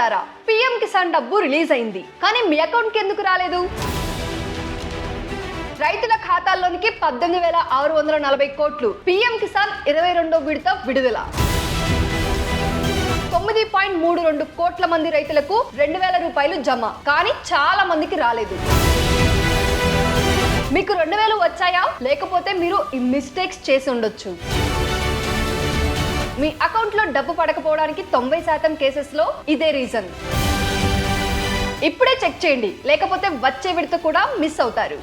రైతులారా, PM Kisan డబ్బు release అయింది, కానీ మీ అకౌంట్ కి ఎందుకు రాలేదు? రైతుల ఖాతాల్లోనికి 18,640 కోట్లు. పీఎం కిసాన్ 22వ విడత విడుదల. 9.32 కోట్ల మంది రైతులకు 2,000 రూపాయలు జమ, కానీ చాలా మందికి రాలేదు. మీకు 2,000 వచ్చాయా? లేకపోతే మీరు ఈ మిస్టేక్స్ చేసి ఉండొచ్చు. మీ అకౌంట్లో డబ్బు పడకపోవడానికి 90% కేసెస్లో ఇదే రీజన్. ఇప్పుడే చెక్ చేయండి, లేకపోతే వచ్చే విడత కూడా మిస్ అవుతారు.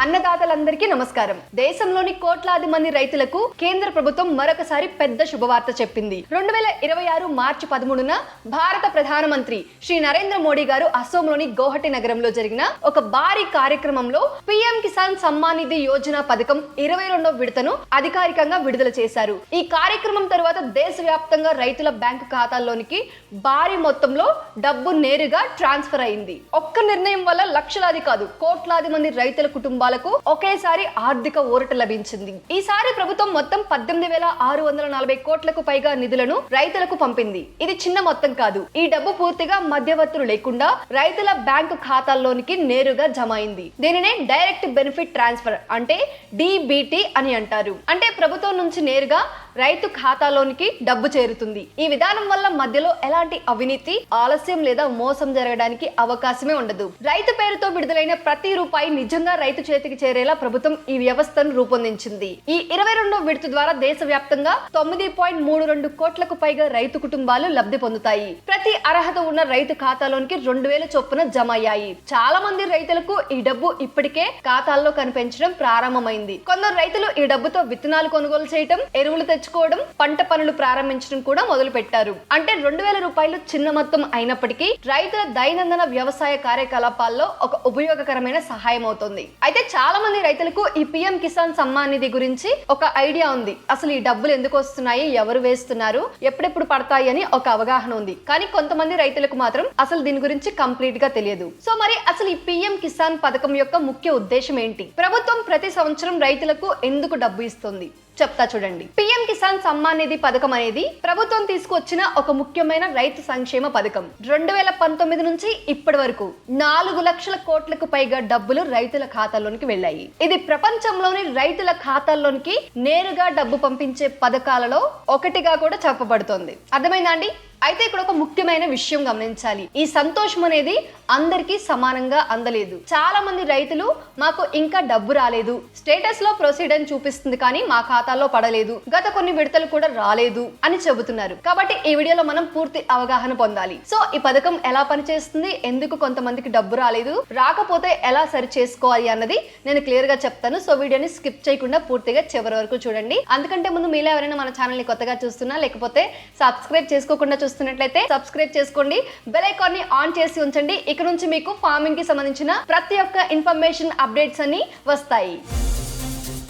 అన్నదాతలందరికీ నమస్కారం. దేశంలోని కోట్లాది మంది రైతులకు కేంద్ర ప్రభుత్వం మరొకసారి పెద్ద శుభవార్త చెప్పింది. 2026 మార్చి 13న భారత ప్రధానమంత్రి శ్రీ నరేంద్ర మోడీ గారు అసోంలోని గౌహటి నగరంలో జరిగిన ఒక భారీ కార్యక్రమంలో పీఎం కిసాన్ సమ్మాన్ నిధి యోజన పథకం 22వ విడతను అధికారికంగా విడుదల చేశారు. ఈ కార్యక్రమం తర్వాత దేశవ్యాప్తంగా రైతుల బ్యాంకు ఖాతాల్లోనికి భారీ మొత్తంలో డబ్బు నేరుగా ట్రాన్స్ఫర్ అయింది. ఒక్క నిర్ణయం వల్ల లక్షలాది కాదు, కోట్లాది మంది రైతుల కుటుంబాలకు ఒకేసారి ఆర్థిక ఊరట లభించింది. ఈసారి ప్రభుత్వం మొత్తం 18,640 కోట్లకు పైగా నిధులను రైతులకు పంపింది. ఇది చిన్న మొత్తం కాదు. ఈ డబ్బు పూర్తిగా మధ్యవర్తులు లేకుండా రైతుల బ్యాంకు ఖాతాల్లోనికి నేరుగా జమ అయింది. దీనినే డైరెక్ట్ బెనిఫిట్ ట్రాన్స్ఫర్ అంటే డిబిటి అని అంటారు. అంటే ప్రభుత్వం నుంచి నేరుగా రైతు ఖాతాలోనికి డబ్బు చేరుతుంది. ఈ విధానం వల్ల మధ్యలో ఎలాంటి అవినీతి, ఆలస్యం లేదా మోసం జరగడానికి అవకాశమే ఉండదు. రైతు పేరుతో విడుదలైన ప్రతి రూపాయి నిజంగా రైతు చేతికి చేరేలా ప్రభుత్వం ఈ వ్యవస్థను రూపొందించింది. ఈ 22వ విడత ద్వారా దేశవ్యాప్తంగా 9.32 కోట్లకు పైగా రైతు కుటుంబాలు లబ్ధి పొందుతాయి. ప్రతి అర్హత ఉన్న రైతు ఖాతాలోనికి 2,000 చొప్పున జమ అయ్యాయి. చాలా మంది రైతులకు ఈ డబ్బు ఇప్పటికే ఖాతాల్లో కనిపించడం ప్రారంభమైంది. కొందరు రైతులు ఈ డబ్బుతో విత్తనాలు కొనుగోలు చేయడం, ఎరువులు తెచ్చుకోవడం, పంట పనులు ప్రారంభించడం కూడా మొదలు పెట్టారు. అంటే 2,000 రూపాయలు చిన్న మొత్తం అయినప్పటికీ రైతుల దైనందిన వ్యవసాయ కార్యకలాపాల్లో ఒక ఉపయోగకరమైన సహాయం అవుతుంది. అయితే చాలా మంది రైతులకు ఈ పీఎం కిసాన్ సమ్మాన్ నిధి గురించి ఒక ఐడియా ఉంది. అసలు ఈ డబ్బులు ఎందుకు వస్తున్నాయి, ఎవరు వేస్తున్నారు, ఎప్పుడెప్పుడు పడతాయి అని ఒక అవగాహన ఉంది. కానీ కొంతమంది రైతులకు మాత్రం అసలు దీని గురించి కంప్లీట్ గా తెలియదు. సో మరి అసలు ఈ పీఎం కిసాన్ పథకం యొక్క ముఖ్య ఉద్దేశం ఏంటి? ప్రభుత్వం ప్రతి సంవత్సరం రైతులకు ఎందుకు డబ్బు ఇస్తుంది చెప్తా చూడండి. పీఎం కిసాన్ సమ్మాన్ నిధి పథకం అనేది ప్రభుత్వం తీసుకొచ్చిన ఒక ముఖ్యమైన రైతు సంక్షేమ పథకం. 2019 నుంచి ఇప్పటి వరకు 4 లక్షల కోట్లకు పైగా డబ్బులు రైతుల ఖాతాల్లోనికి వెళ్ళాయి. ఇది ప్రపంచంలోని రైతుల ఖాతాల్లోనికి నేరుగా డబ్బు పంపించే పథకాలలో ఒకటిగా కూడా చెప్పబడుతోంది. అర్థమైందా అండి? అయితే ఇక్కడ ఒక ముఖ్యమైన విషయం గమనించాలి. ఈ సంతోషం అనేది అందరికీ సమానంగా అందలేదు. చాలా మంది రైతులు మాకు ఇంకా డబ్బు రాలేదు, స్టేటస్ లో ప్రొసీడ్ అని చూపిస్తుంది కానీ మా ఖాతాలో పడలేదు, గత కొన్ని విడతలు కూడా రాలేదు అని చెబుతున్నారు. కాబట్టి ఈ వీడియోలో మనం పూర్తి అవగాహన పొందాలి. సో ఈ పథకం ఎలా పనిచేస్తుంది, ఎందుకు కొంతమందికి డబ్బు రాలేదు, రాకపోతే ఎలా సరి చేసుకోవాలి అన్నది నేను క్లియర్ గా చెప్తాను. సో వీడియోని స్కిప్ చేయకుండా పూర్తిగా చివరి వరకు చూడండి. అందుకంటే ముందు మీలో ఎవరైనా మన ఛానల్ ని కొత్తగా చూస్తున్నా, లేకపోతే సబ్స్క్రైబ్ చేసుకోకుండా చూస్తున్నట్లయితే సబ్స్క్రైబ్ చేసుకోండి, బెల్ ఐకాన్ ని ఆన్ చేసి ఉంచండి. ఇక నుంచి మీకు ఫార్మింగ్ కి సంబంధించిన ప్రతి ఒక్క ఇన్ఫర్మేషన్ అప్డేట్స్ అన్ని వస్తాయి.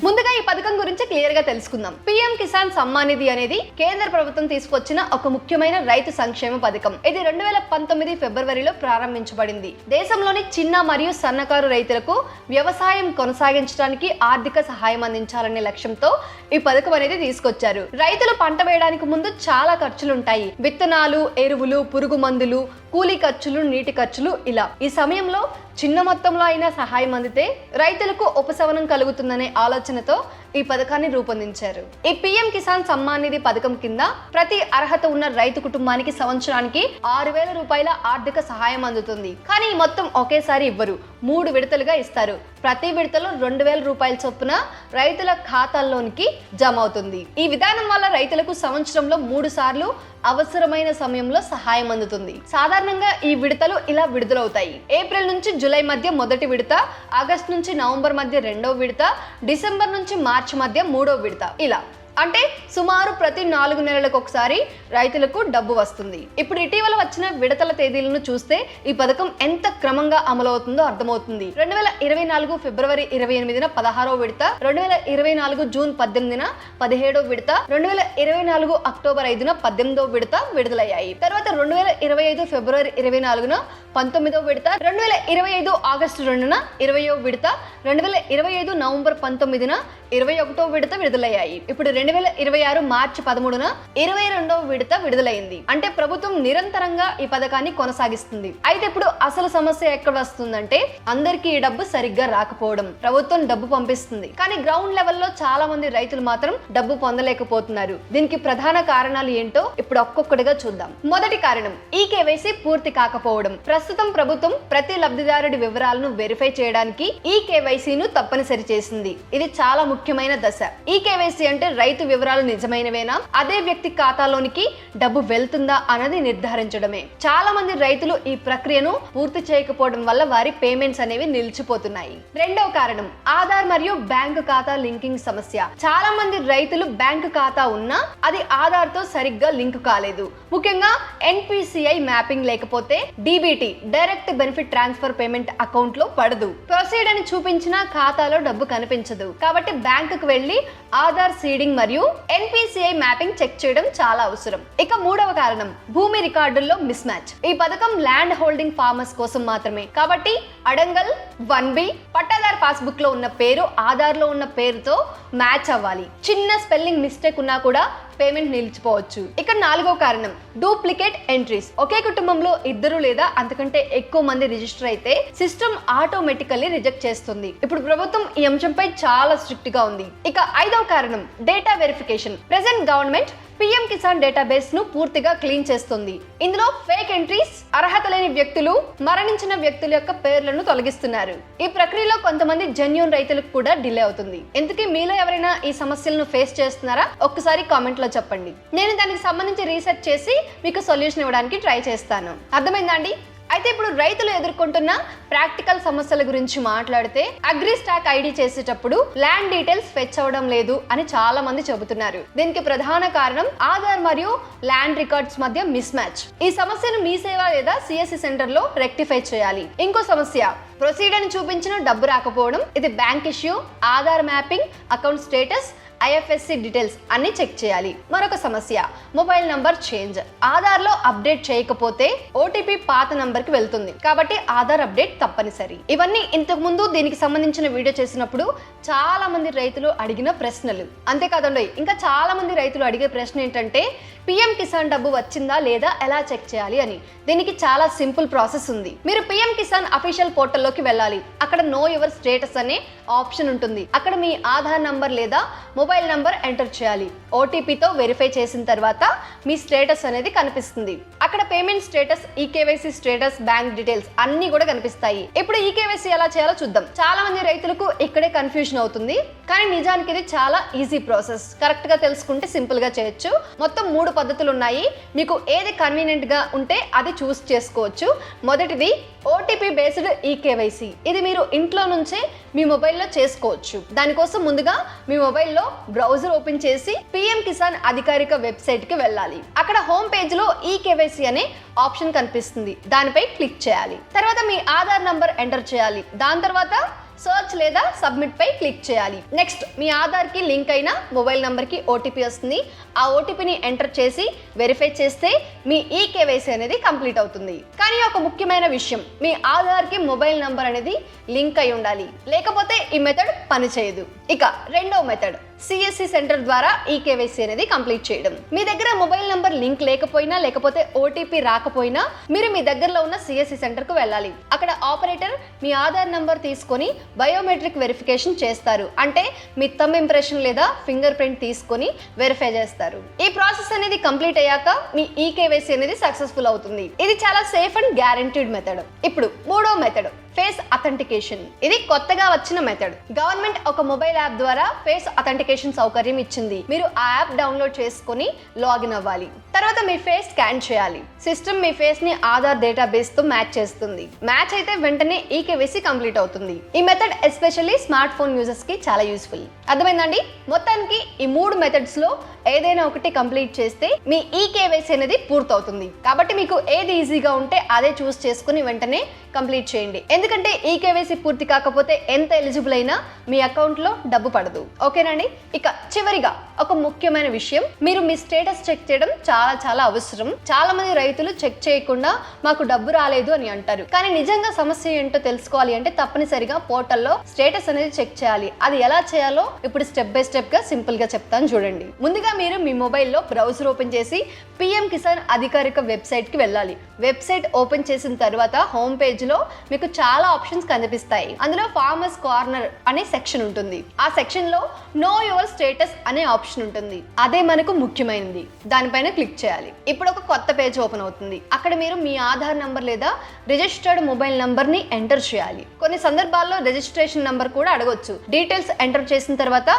ముందుగా ఈ పథకం గురించి క్లియర్ గా తెలుసుకుందాం. పీఎం కిసాన్ సమ్మాన్ నిధి అనేది కేంద్ర ప్రభుత్వం తీసుకొచ్చిన ఒక ముఖ్యమైన రైతు సంక్షేమ పథకం. ఇది 2019 ఫిబ్రవరిలో ప్రారంభించబడింది. దేశంలోని చిన్న మరియు సన్నకారు రైతులకు వ్యవసాయం కొనసాగించడానికి ఆర్థిక సహాయం అందించాలనే లక్ష్యంతో ఈ పథకం అనేది తీసుకొచ్చారు. రైతులు పంట వేయడానికి ముందు చాలా ఖర్చులు ఉంటాయి. విత్తనాలు, ఎరువులు, పురుగు మందులు, కూలీ ఖర్చులు, నీటి ఖర్చులు ఇలా. ఈ సమయంలో చిన్న మొత్తంలో అయినా సహాయం అందితే రైతులకు ఉపశమనం కలుగుతుందనే ఆలోచనతో ఈ పథకాన్ని రూపొందించారు. ఈ పీఎం కిసాన్ సమ్మాన్ నిధి పథకం కింద ప్రతి అర్హత ఉన్న రైతు కుటుంబానికి సంవత్సరానికి 6,000 రూపాయల ఆర్థిక సహాయం అందుతుంది. కానీ ఈ మొత్తం ఒకేసారి ఇవ్వరు, 3 విడతలుగా ఇస్తారు. ప్రతి విడతలో 2,000 రూపాయల చొప్పున రైతుల ఖాతాల్లోనికి జమ అవుతుంది. ఈ విధానం వల్ల రైతులకు సంవత్సరంలో 3 సార్లు అవసరమైన సమయంలో సహాయం అందుతుంది. సాధారణంగా ఈ విడతలు ఇలా విడుదలవుతాయి. ఏప్రిల్ నుంచి జూలై మధ్య మొదటి విడత, ఆగస్టు నుంచి నవంబర్ మధ్య 2వ విడత, డిసెంబర్ నుంచి మార్చి మధ్య 3వ విడత ఇలా. అంటే సుమారు ప్రతి 4 నెలలకు ఒకసారి రైతులకు డబ్బు వస్తుంది. ఇప్పుడు ఇటీవల వచ్చిన విడతల తేదీలను చూస్తే ఈ పథకం ఎంత క్రమంగా అమలవుతుందో అర్థమవుతుంది. 2024 ఫిబ్రవరి 28న 16వ విడత, 2024 జూన్ 18న 17వ విడత, 2024 అక్టోబర్ 5న 18వ విడత విడుదలయ్యాయి. తర్వాత 2025 ఫిబ్రవరి 24న 19వ విడత, 2025 ఆగస్టు 2న 20వ విడత, 2025 నవంబర్ 19న 21వ విడత విడుదలయ్యాయి. ఇప్పుడు 2026 మార్చి 13న 22వ విడత విడుదలైంది. అంటే ప్రభుత్వం నిరంతరంగా ఈ పథకాన్ని కొనసాగిస్తుంది. అయితే ఇప్పుడు అసలు సమస్య ఎక్కడ వస్తుందంటే అందరికీ ఈ డబ్బు సరిగ్గా రాకపోవడం. ప్రభుత్వం డబ్బు పంపిస్తుంది, కానీ గ్రౌండ్ లెవెల్లో చాలా మంది రైతులు మాత్రం డబ్బు పొందలేకపోతున్నారు. దీనికి ప్రధాన కారణాలు ఏంటో ఇప్పుడు ఒక్కొక్కటిగా చూద్దాం. మొదటి కారణం ఈ కేవైసీ పూర్తి కాకపోవడం. ప్రస్తుతం ప్రభుత్వం ప్రతి లబ్ధిదారుడి వివరాలను వెరిఫై చేయడానికి ఈ కేవైసీను తప్పనిసరి చేసింది. ఇది చాలా ముఖ్యమైన దశ. ఈ కేవైసీ అంటే రైతు వివరాలు నిజమైనవేనా, అదే వ్యక్తి ఖాతాలోనికి డబ్బు వెళ్తుందా అన్నది నిర్ధారించడమే. చాలా మంది రైతులు ఈ ప్రక్రియను పూర్తి చేయకపోవడం వల్ల వారి పేమెంట్స్ అనేవి నిలిచిపోతున్నాయి. రెండవ కారణం ఆధార్ మరియు బ్యాంకు ఖాతా లింకింగ్ సమస్య. చాలా మంది రైతులు బ్యాంకు ఖాతా ఉన్నా అది ఆధార్ తో సరిగ్గా లింక్ కాలేదు. ముఖ్యంగా NPCI మ్యాపింగ్ లేకపోతే DBT direct benefit transfer payment account లో పడదు. ప్రొసీడ్ అని చూపించిన ఖాతాలో డబ్బు కనిపించదు. కాబట్టి బ్యాంకుకు వెళ్లి ఆధార్ సీడింగ్ మరియు NPCI మ్యాపింగ్ చెక్ చేయడం చాలా అవసరం. ఇక మూడవ కారణం భూమి రికార్డుల్లో మిస్ మ్యాచ్. ఈ పథకం ల్యాండ్ హోల్డింగ్ ఫార్మర్స్ కోసం మాత్రమే. కాబట్టి అడంగల్ 1B పట్టాదార్ పాస్బుక్ లో ఉన్న పేరు ఆధార్ లో ఉన్న పేరుతో మ్యాచ్ అవ్వాలి. చిన్న స్పెల్లింగ్ మిస్టేక్ ఉన్నా కూడా పేమెంట్ నిలిచిపోవచ్చు. ఇక నాలుగో కారణం డూప్లికేట్ ఎంట్రీస్. ఒకే కుటుంబంలో ఇద్దరు లేదా అంతకంటే ఎక్కువ మంది రిజిస్టర్ అయితే సిస్టమ్ ఆటోమేటికల్లీ రిజెక్ట్ చేస్తుంది. ఇప్పుడు ప్రభుత్వం ఈ అంశంపై చాలా స్ట్రిక్ట్ గా ఉంది. ఇక ఐదవ కారణం data verification. Present government PM Kisan database ను పూర్తిగా క్లీన్ చేస్తుంది. ఇందులో ఫేక్ ఎంట్రీస్, అర్హత లేని వ్యక్తులు, మరణించిన వ్యక్తుల యొక్క పేర్లను తొలగిస్తున్నారు. ఈ ప్రక్రియలో కొంతమంది జెన్యూన్ రైతులకు కూడా డిలే అవుతుంది. ఇంతకీ మీలో ఎవరైనా ఈ సమస్యలను ఫేస్ చేస్తున్నారా? ఒక్కసారి కామెంట్ లో చెప్పండి. నేను దానికి సంబంధించి రీసెర్చ్ చేసి మీకు సొల్యూషన్ ఇవ్వడానికి ట్రై చేస్తాను. అర్థమైందా అండి? అయితే ఇప్పుడు రైతులు ఎదుర్కొంటున్న ప్రాక్టికల్ సమస్యల గురించి మాట్లాడితే అగ్రి స్టాక్ ఐడి చేసేటప్పుడు ల్యాండ్ డీటెయిల్స్ ఫెచ్ అవ్వడం లేదు అని చాలా మంది చెబుతున్నారు. దీనికి ప్రధాన కారణం ఆధార్ మరియు ల్యాండ్ రికార్డ్స్ మధ్య మిస్ మ్యాచ్. ఈ సమస్యను మీ సేవ లేదా CSC సెంటర్ లో రెక్టిఫై చేయాలి. ఇంకో సమస్య ప్రొసీడ్ అని చూపించిన డబ్బు రాకపోవడం. ఇది bank issue, Aadhaar mapping, account status, IFSC details అన్ని చెక్ చేయాలి. మరొక సమస్య మొబైల్ నంబర్ చేంజ్. ఆధార్ లో అప్డేట్ చేయకపోతే OTP పాత నంబర్ కి వెళ్తుంది. కాబట్టి ఆధార్ అప్డేట్ తప్పనిసరి. ఇవన్నీ ఇంతకు ముందు దీనికి సంబంధించిన వీడియో చేసినప్పుడు చాలా మంది రైతులు అడిగిన ప్రశ్నలు. అంతేకాదండి, ఇంకా చాలా మంది రైతులు అడిగే ప్రశ్న ఏంటంటే PM కిసాన్ డబ్బు వచ్చిందా లేదా ఎలా చెక్ చేయాలి అని. దీనికి చాలా సింపుల్ ప్రాసెస్ ఉంది. మీరు PM కిసాన్ అఫీషియల్ పోర్టల్లోకి వెళ్ళాలి. అక్కడ నో యువర్ స్టేటస్ అనే ఆప్షన్ ఉంటుంది. అక్కడ మీ ఆధార్ నంబర్ లేదా మొబైల్ నంబర్ ఎంటర్ చేయాలి. OTPతో వెరిఫై చేసిన తర్వాత మీ స్టేటస్ అనేది కనిపిస్తుంది. అక్కడ payment status, eKYC status, bank details అన్ని కూడా కనిపిస్తాయి. ఇప్పుడు ఈకేవైసీ ఎలా చేయాలో చూద్దాం. చాలా మంది రైతులకు ఇక్కడే కన్ఫ్యూజన్ అవుతుంది, కానీ నిజానికి ఇది చాలా ఈజీ ప్రాసెస్. కరెక్ట్ గా తెలుసుకుంటే సింపుల్ గా చేయొచ్చు. మొత్తం 3 పద్ధతులు ఉన్నాయి. మీకు ఏది కన్వీనియంట్ గా ఉంటే అది చూస్ చేసుకోవచ్చు. మొదటిది OTP బేస్డ్ ఈకేవైసీ. ఇది మీరు ఇంట్లో నుంచే మీ మొబైల్లో చేసుకోవచ్చు. దానికోసం ముందుగా మీ మొబైల్లో బ్రౌజర్ ఓపెన్ చేసి PM కిసాన్ అధికారిక వెబ్సైట్ కి వెళ్ళాలి. అక్కడ హోమ్ పేజ్ లో ఈకేవైసీ అనే ఆప్షన్ కనిపిస్తుంది. దానిపై క్లిక్ చేయాలి. తర్వాత మీ ఆధార్ నంబర్ ఎంటర్ చేయాలి. దాని తర్వాత సర్చ్ లేదా సబ్మిట్ పై క్లిక్ చేయాలి. నెక్స్ట్ మీ ఆధార్ కి లింక్ అయిన మొబైల్ నంబర్ కి OTP వస్తుంది. ఆ OTPని ఎంటర్ చేసి వెరిఫై చేస్తే మీ ఈకేవైసీ అనేది కంప్లీట్ అవుతుంది. కానీ ఒక ముఖ్యమైన విషయం, మీ ఆధార్ కి మొబైల్ నంబర్ అనేది లింక్ అయి ఉండాలి, లేకపోతే ఈ మెథడ్ పనిచేయదు. ఇక రెండో మెథడ్ CSC సెంటర్ ద్వారా ఈకేవైసీ అనేది కంప్లీట్ చేయడం. మీ దగ్గర మొబైల్ నంబర్ లింక్ లేకపోయినా లేకపోతే OTP రాకపోయినా మీరు మీ దగ్గరలో ఉన్న CSC సెంటర్ కు వెళ్ళాలి. అక్కడ ఆపరేటర్ మీ ఆధార్ నంబర్ తీసుకొని బయోమెట్రిక్ వెరిఫికేషన్ చేస్తారు. అంటే మీ థంబ్ ఇంప్రెషన్ లేదా ఫింగర్ ప్రింట్ తీసుకొని వెరిఫై చేస్తారు. ఈ ప్రాసెస్ అనేది కంప్లీట్ అయ్యాక మీ ఈకేవైసీ అనేది సక్సెస్ఫుల్ అవుతుంది. ఇది చాలా సేఫ్ అండ్ గ్యారంటీడ్ మెథడ్. ఇప్పుడు మూడో మెథడ్ ఫేస్ అథెంటికేషన్. ఇది కొత్తగా వచ్చిన మెథడ్. గవర్నమెంట్ ఒక మొబైల్ యాప్ ద్వారా ఫేస్ అథెంటికేషన్ సౌకర్యం ఇచ్చింది. మీరు ఆ యాప్ డౌన్లోడ్ చేసుకుని లాగిన్ అవ్వాలి. తర్వాత మీ ఫేస్ స్కాన్ చేయాలి. సిస్టమ్ మీ ఫేస్ ని ఆధార్ డేటాబేస్ తో మ్యాచ్ చేస్తుంది. మ్యాచ్ అయితే వెంటనే ఈకేవైసీ కంప్లీట్ అవుతుంది. ఈ method especially smart phone users కి చాలా యూస్ఫుల్. అర్థమైందండి? మొత్తానికి ఈ 3 మెథడ్స్ లో ఏదైనా ఒకటి కంప్లీట్ చేస్తే మీ ఈకేవైసీ అనేది పూర్తవుతుంది. కాబట్టి మీకు ఏది ఈజీగా ఉంటే అదే చూస్ చేసుకుని వెంటనే కంప్లీట్ చేయండి. ఎందుకంటే ఈ కేవైసీ పూర్తి కాకపోతే ఎంత ఎలిజిబుల్ అయినా మీ అకౌంట్ లో డబ్బు పడదు. ఓకేనండి. ఇక చివరిగా ఒక ముఖ్యమైన విషయం, మీరు మీ స్టేటస్ చెక్ చేయడం చాలా చాలా అవసరం. చాలా మంది రైతులు చెక్ చేయకుండా మాకు డబ్బు రాలేదు అని అంటారు. కానీ నిజంగా సమస్య ఏంటో తెలుసుకోవాలి అంటే తప్పనిసరిగా పోర్టల్లో స్టేటస్ అనేది చెక్ చేయాలి. అది ఎలా చేయాలో ఇప్పుడు స్టెప్ బై స్టెప్ గా సింపుల్ గా చెప్తాను చూడండి. ముందుగా మీరు మీ మొబైల్లో బ్రౌజర్ ఓపెన్ చేసి పిఎం కిసాన్ అధికారిక వెబ్సైట్ కి వెళ్ళాలి. వెబ్సైట్ ఓపెన్ చేసిన తర్వాత హోమ్ పేజ్ లో మీకు చాలా ఆప్షన్స్ కనిపిస్తాయి. అందులో ఫార్మర్స్ కార్నర్ అనే సెక్షన్ ఉంటుంది. ఆ సెక్షన్ లో నో యువర్ స్టేటస్ అనే ఆప్షన్ ఉంటుంది. అదే మనకు ముఖ్యమైనది. దానిపైన క్లిక్ చేయాలి. ఇప్పుడు ఒక కొత్త పేజ్ ఓపెన్ అవుతుంది. అక్కడ మీరు మీ ఆధార్ నంబర్ లేదా రిజిస్టర్డ్ మొబైల్ నంబర్ ని ఎంటర్ చేయాలి. కొన్ని సందర్భాల్లో రిజిస్ట్రేషన్ నంబర్ కూడా అడగొచ్చు. డీటెయిల్స్ ఎంటర్ చేసిన తర్వాత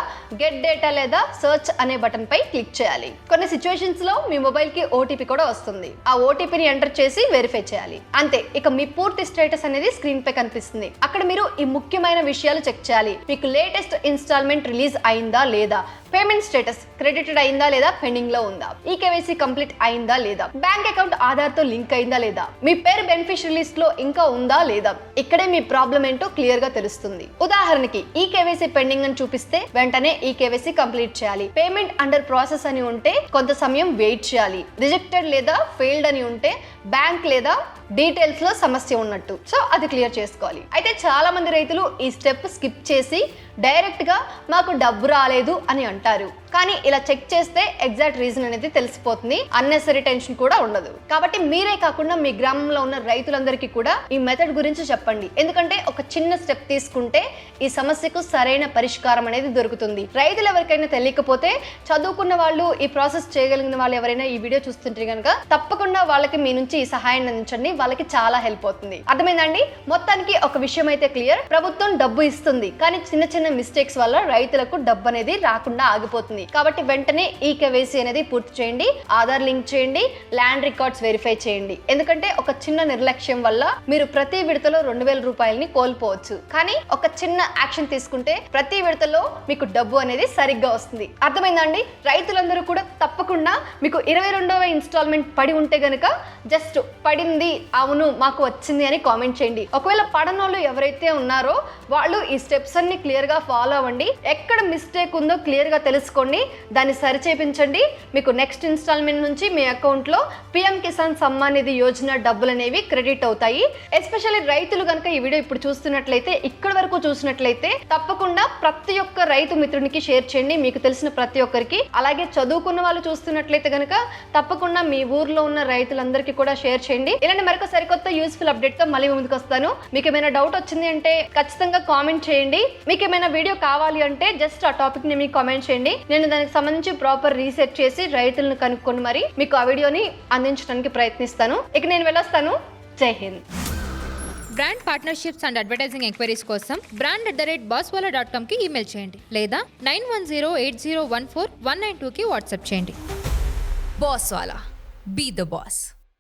గెట్ డేటా లేదా సర్చ్ అనే బటన్ పై క్లిక్ చేయాలి. కొన్ని సిచ్యువేషన్స్ లో మీ మొబైల్ కి ఓటీపీ కూడా వస్తుంది. ఆ ఓటీపీని ఎంటర్ చేసి వెరిఫై చేయాలి. అంతే, ఇక మీ పూర్తి స్టేటస్ అనేది స్క్రీన్ పై కనిపిస్తుంది. అక్కడ మీరు ఈ ముఖ్యమైన విషయాలు చెక్ చేయాలి. మీకు లేటెస్ట్ ఇన్స్టాల్మెంట్ రిలీజ్ అయిందా లేదా, పేమెంట్ స్టేటస్ క్రెడిటెడ్ అయిందా లేదా, పెండింగ్ లో ఉందా, ఈ కేవైసీ కంప్లీట్ అయిందా లేదా, బ్యాంక్ అకౌంట్ ఆధార్ తో లింక్ అయిందా లేదా, మీ పేరు బెనిఫిషియరీ లిస్ట్ లో ఇంకా ఉందా లేదా. ఇక్కడే మీ ప్రాబ్లం ఏంటో క్లియర్ గా తెలుస్తుంది. ఉదాహరణకి ఈ కేవైసీ పెండింగ్ అని చూపిస్తే వెంటనే ఈ కేవైసీ కంప్లీట్ చేయాలి. పేమెంట్ అండర్ ప్రాసెస్ అని ఉంటే కొంత సమయం వెయిట్ చేయాలి. రిజెక్టెడ్ లేదా ఫెయిల్డ్ అని ఉంటే బ్యాంక్ లేదా డీటెయిల్స్ లో సమస్య ఉన్నట్టు. సో అది క్లియర్ చేసుకోవాలి. అయితే చాలా మంది రైతులు ఈ స్టెప్ స్కిప్ చేసి డైరెక్ట్ గా మాకు డబ్బు రాలేదు అని అంటారు. కానీ ఇలా చెక్ చేస్తే ఎగ్జాక్ట్ రీజన్ అనేది తెలిసిపోతుంది. అన్నెసరీ టెన్షన్ కూడా ఉండదు. కాబట్టి మీరే కాకుండా మీ గ్రామంలో ఉన్న రైతులందరికీ కూడా ఈ మెథడ్ గురించి చెప్పండి. ఎందుకంటే ఒక చిన్న స్టెప్ తీసుకుంటే ఈ సమస్యకు సరైన పరిష్కారం అనేది దొరుకుతుంది. రైతులు ఎవరికైనా తెలియకపోతే చదువుకున్న వాళ్ళు, ఈ ప్రాసెస్ చేయగలిగిన వాళ్ళు ఎవరైనా ఈ వీడియో చూస్తుంటే కనుక తప్పకుండా వాళ్ళకి మీ నుంచి ఈ సహాయాన్ని అందించండి. వాళ్ళకి చాలా హెల్ప్ అవుతుంది. అర్థమైందండి? మొత్తానికి ఒక విషయం అయితే క్లియర్. ప్రభుత్వం డబ్బు ఇస్తుంది, కానీ చిన్న చిన్న మిస్టేక్స్ వల్ల రైతులకు డబ్బు అనేది రాకుండా ఆగిపోతుంది. కాబట్టి వెంటనే ఈ కేవైసీ అనేది పూర్తి చేయండి. ఆధార్ లింక్ చేయండి. ల్యాండ్ రికార్డ్స్ వెరిఫై చేయండి. ఎందుకంటే ఒక చిన్న నిర్లక్ష్యం వల్ల మీరు ప్రతి విడతలో 2000 రూపాయలని కోల్పోవచ్చు. కానీ ఒక చిన్న యాక్షన్ తీసుకుంటే ప్రతి విడతలో మీకు డబ్బు అనేది సరిగ్గా వస్తుంది. అర్థమైందండి? రైతులందరూ కూడా తప్పకుండా మీకు 22వ ఇన్స్టాల్మెంట్ పడి ఉంటే గనుక జస్ట్ పడింది, అవును మాకు వచ్చింది అని కామెంట్ చేయండి. ఒకవేళ పడనోళ్ళు ఎవరైతే ఉన్నారో వాళ్ళు ఈ స్టెప్స్ అన్ని క్లియర్ గా ఫాలో అవ్వండి. ఎక్కడ మిస్టేక్ ఉందో క్లియర్ గా తెలుసుకోండి. దాన్ని సరిచేపించండి. మీకు నెక్స్ట్ ఇన్స్టాల్మెంట్ నుంచి మీ అకౌంట్ లో పిఎం కిసాన్ సమ్మాన్ నిధి యోజన డబ్బులు అనేవి క్రెడిట్ అవుతాయి. ఎస్పెషల్లీ రైతులు కనుక ఈ వీడియో ఇప్పుడు చూస్తున్నట్లయితే, ఇక్కడ వరకు చూసినట్లయితే తప్పకుండా ప్రతి ఒక్క రైతు మిత్రునికి షేర్ చేయండి. మీకు తెలిసిన ప్రతి ఒక్కరికి. అలాగే చదువుకున్న వాళ్ళు చూస్తున్నట్లయితే కనుక తప్పకుండా మీ ఊర్లో ఉన్న రైతులందరికీ కూడా షేర్ చేయండి. ఇలాంటి మరొక సరికొత్త యూస్ఫుల్ అప్డేట్ తో మళ్ళీ ముందుకు వస్తాను. మీకు ఏమైనా డౌట్ వచ్చింది అంటే ఖచ్చితంగా కామెంట్ చేయండి. మీకు ఏమైనా వీడియో కావాలి అంటే జస్ట్ ఆ టాపిక్ ని మీకు కామెంట్ చేయండి. నేను దానికి సంబంధించి ప్రాపర్ రీసెర్చ్ చేసి రైతులను కనుక్కొని మరి మీకు ఆ వీడియోని అందించడానికి ప్రయత్నిస్తాను. ఇక నేను వెళ్ళొస్తాను. జై Hind. Brand partnerships and advertising enquiries కోసం brand@bosswala.com కి ఈమెయిల్ చేయండి లేదా 9108014192 కి వాట్సాప్ చేయండి. Bosswala. Be the boss.